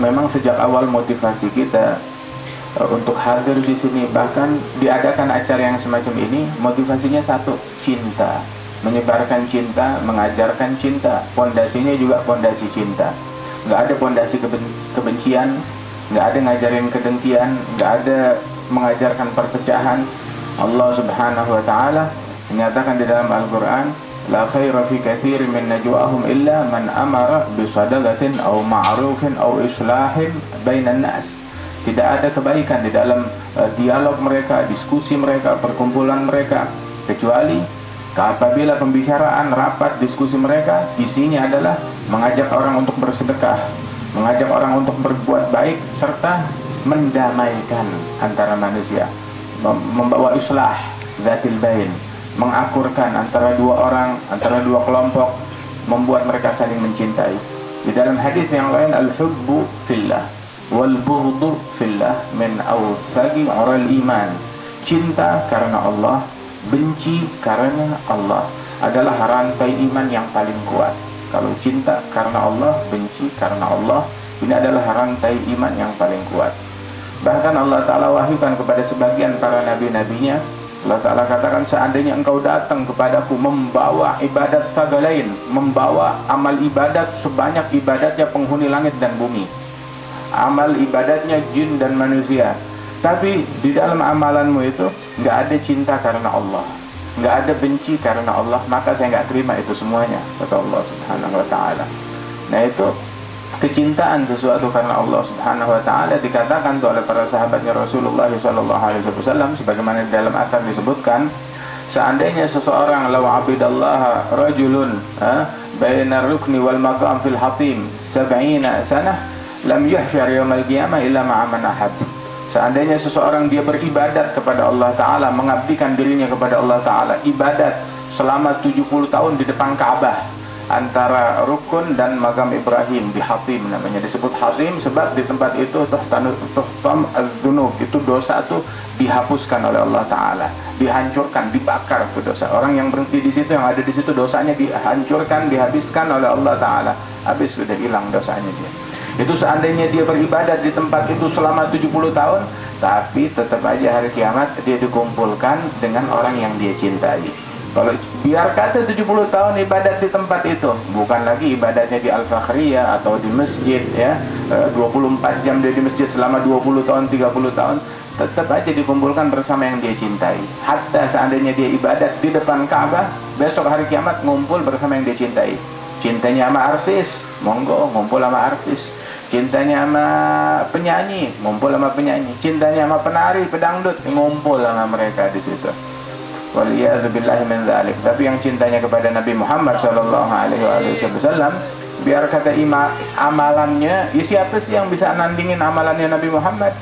memang sejak awal motivasi kita untuk hadir di sini, bahkan diadakan acara yang semacam ini, motivasinya satu, cinta, menyebarkan cinta, mengajarkan cinta. Pondasinya juga pondasi cinta. Nggak ada pondasi kebencian, nggak ada ngajarin kedengkian, nggak ada mengajarkan perpecahan. Allah Subhanahu wa taala menyatakan di dalam Al-Qur'an, la khaira fi katsirin min najwahum illa man amara bi shadaqatin aw ma'rufin aw islahin bainan nas. Tidak ada kebaikan di dalam dialog mereka, diskusi mereka, perkumpulan mereka, kecuali apabila pembicaraan, rapat, diskusi mereka isinya adalah mengajak orang untuk bersedekah, mengajak orang untuk berbuat baik, serta mendamaikan antara manusia, membawa islah dzatil bain, mengakurkan antara dua orang, antara dua kelompok, membuat mereka saling mencintai. Di dalam hadis yang lain, al-hubbu fillah wal bughdu fillah min awthaqi ural iman. Cinta karena Allah, benci karena Allah adalah rantai iman yang paling kuat. Kalau cinta karena Allah, benci karena Allah, ini adalah rantai iman yang paling kuat. Bahkan Allah Ta'ala wahyukan kepada sebagian para nabi-nabinya, Allah Ta'ala katakan, seandainya engkau datang kepadaku membawa ibadat sagalain, membawa amal ibadat sebanyak ibadatnya penghuni langit dan bumi, amal ibadatnya jin dan manusia, tapi di dalam amalanmu itu nggak ada cinta karena Allah, nggak ada benci karena Allah, maka saya nggak terima itu semuanya, kata Allah Subhanahu wa ta'ala. Nah, itu kecintaan sesuatu karena Allah Subhanahu wa ta'ala dikatakan tuh oleh para sahabatnya Rasulullah sallallahu alaihi wasallam, sebagaimana di dalam athar disebutkan, seandainya seseorang law abidallaha rajulun baina rukni wal maqam fil hatim 70 sanah lam yuhsyar yaumal qiyamah illa ma'a man ahab. Seandainya seseorang dia beribadat kepada Allah Ta'ala, mengabdikan dirinya kepada Allah Ta'ala, ibadat selama 70 tahun di depan Ka'bah, antara rukun dan makam Ibrahim di Hatim, namanya disebut Hatim sebab di tempat itu tuhtam az-dzunub, itu dosa itu dihapuskan oleh Allah Ta'ala, dihancurkan, dibakar itu dosa. Orang yang berhenti di situ, yang ada di situ, dosanya dihancurkan, dihabiskan oleh Allah Ta'ala, habis, sudah hilang dosanya dia. Itu seandainya dia beribadat di tempat itu selama 70 tahun, tapi tetap aja hari kiamat dia dikumpulkan dengan orang yang dia cintai. Kalau biar kata 70 tahun ibadat di tempat itu, bukan lagi ibadatnya di Al-Fakhriyah atau di masjid ya, 24 jam dia di masjid selama 20 tahun, 30 tahun, tetap aja dikumpulkan bersama yang dia cintai. Hatta seandainya dia ibadat di depan Ka'bah, besok hari kiamat ngumpul bersama yang dia cintai. Cintanya sama artis, monggo ngumpul sama artis. Cintanya sama penyanyi, ngumpul sama penyanyi. Cintanya sama penari, pedangdut, ngumpul sama mereka di situ. Waliyadzubillahi min dzalik. Tapi yang cintanya kepada Nabi Muhammad sallallahu alaihi wasallam, biar kata amalannya, ya siapa sih yang bisa nandingin amalannya Nabi Muhammad?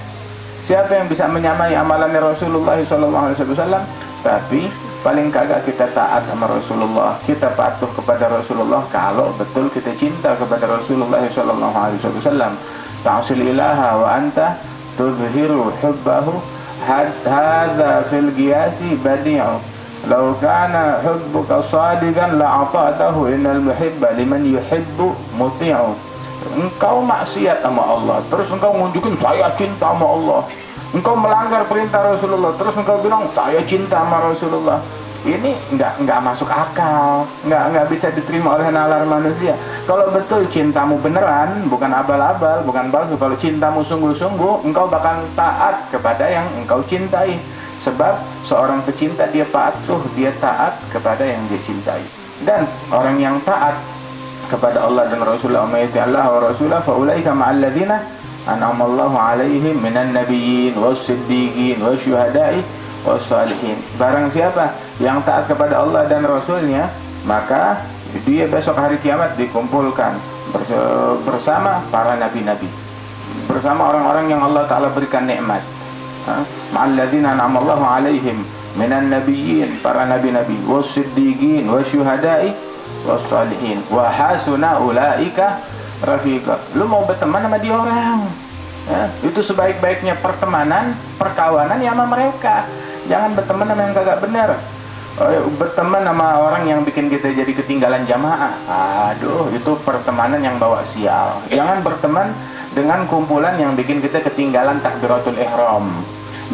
Siapa yang bisa menyamai amalannya Rasulullah sallallahu alaihi wasallam? Tapi paling kagak kita taat sama Rasulullah, kita patuh kepada Rasulullah kalau betul kita cinta kepada Rasulullah sallallahu alaihi wasallam. Ta'sil ilaha wa anta tuzhiru hubbahu, hadza fil qiyasi badi'u. Law kana hubbuka shadiqan la'ata'tahu, innal muhibba liman yuhibbu muti'u. Engkau maksiat sama Allah, terus engkau nunjukin saya cinta sama Allah. Engkau melanggar perintah Rasulullah, terus engkau bilang saya cinta sama Rasulullah. Ini enggak masuk akal, enggak bisa diterima oleh nalar manusia. Kalau betul cintamu beneran, bukan abal-abal, bukan palsu, kalau cintamu sungguh-sungguh, engkau bakal taat kepada yang engkau cintai. Sebab seorang pecinta dia patuh, dia taat kepada yang dia cintai. Dan orang yang taat kepada Allah dan Rasulullah, ummati Allah wa Rasulah, fa ulaika ma'al ladzina an'amallahu 'alaihim minan nabiyyin was-siddiqin wasyuhada'i was-salihin. Barang siapa yang taat kepada Allah dan Rasulnya, maka dia besok hari kiamat dikumpulkan bersama para nabi-nabi, bersama orang-orang yang Allah Ta'ala berikan nikmat. Ma'al ladzina an'amallahu 'alaihim minan nabiyyin, para nabi-nabi, was-siddiqin wasyuhada'i was-salihin wa hasuna ulaika rafiqa. Lu mau berteman sama dia orang ya, itu sebaik-baiknya pertemanan, perkawanan ya sama mereka. Jangan berteman sama yang kagak benar. Berteman sama orang yang bikin kita jadi ketinggalan jamaah, aduh, itu pertemanan yang bawa sial. Jangan berteman dengan kumpulan yang bikin kita ketinggalan takbiratul ihram.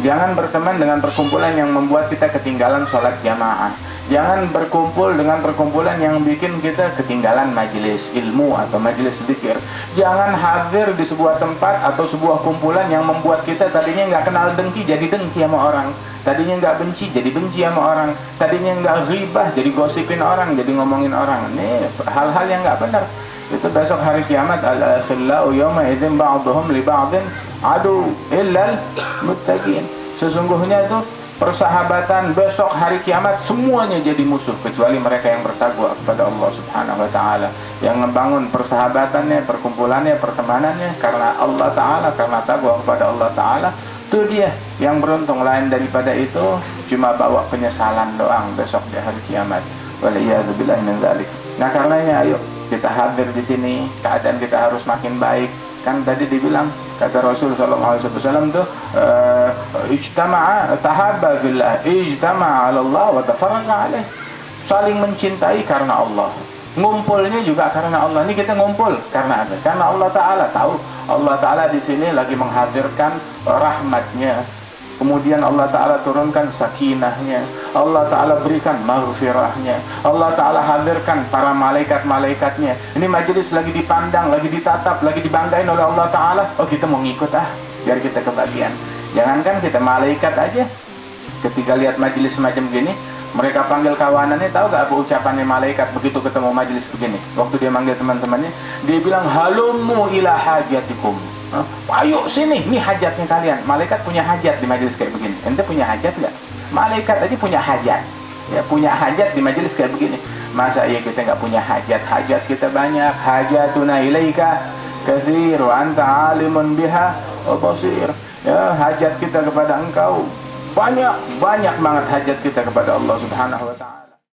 Jangan berteman dengan perkumpulan yang membuat kita ketinggalan sholat jamaah. Jangan berkumpul dengan perkumpulan yang bikin kita ketinggalan majelis ilmu atau majelis zikir. Jangan hadir di sebuah tempat atau sebuah kumpulan yang membuat kita tadinya nggak kenal dengki jadi dengki sama orang. Tadinya nggak benci jadi benci sama orang. Tadinya nggak ghibah jadi gosipin orang, jadi ngomongin orang. Ini hal-hal yang nggak benar. Itu besok hari kiamat, al-akhillau yawma idzin ba'dhum li ba'dhin adu illal muttaqin. Sesungguhnya itu persahabatan besok hari kiamat semuanya jadi musuh kecuali mereka yang bertakwa kepada Allah Subhanahu wa taala, yang ngebangun persahabatannya, perkumpulannya, pertemanannya karena Allah taala, karena takwa kepada Allah taala. Itu dia yang beruntung. Lain daripada itu cuma bawa penyesalan doang besok di hari kiamat. Waliyadzubillahi min dzalik. Nah, karenanya ayo kita hadir di sini, keadaan kita harus makin baik. Kan tadi dibilang, kata Rasul sallallahu alaihi wasallam tuh, ijtama'a tahabba fillah, ijtama'a 'ala Allah wa tafarraqa 'alaih. Saling mencintai karena Allah. Ngumpulnya juga karena Allah. Ini kita ngumpul karena apa? Karena Allah taala tahu. Allah taala di sini lagi menghadirkan rahmatnya. Kemudian Allah Ta'ala turunkan sakinahnya, Allah Ta'ala berikan maghfirahnya, Allah Ta'ala hadirkan para malaikat-malaikatnya. Ini majelis lagi dipandang, lagi ditatap, lagi dibanggain oleh Allah Ta'ala. Oh, kita mau ngikut biar kita kebagian. Jangankan kita, malaikat aja ketika lihat majelis semacam gini, mereka panggil kawanannya. Tahu gak apa ucapannya malaikat begitu ketemu majelis begini? Waktu dia manggil teman-temannya, dia bilang, halumu ila hajatikum. Ayo sini, ini hajatnya kalian. Malaikat punya hajat di majelis kayak begini. Ente punya hajat nggak? Malaikat aja punya hajat, ya, punya hajat di majelis kayak begini. Masa iya kita nggak punya hajat? Hajat kita banyak. Hajatuna ilaika katsir wa anta alimun biha wa basir. Ya, hajat kita kepada engkau banyak banget hajat kita kepada Allah Subhanahu wa taala.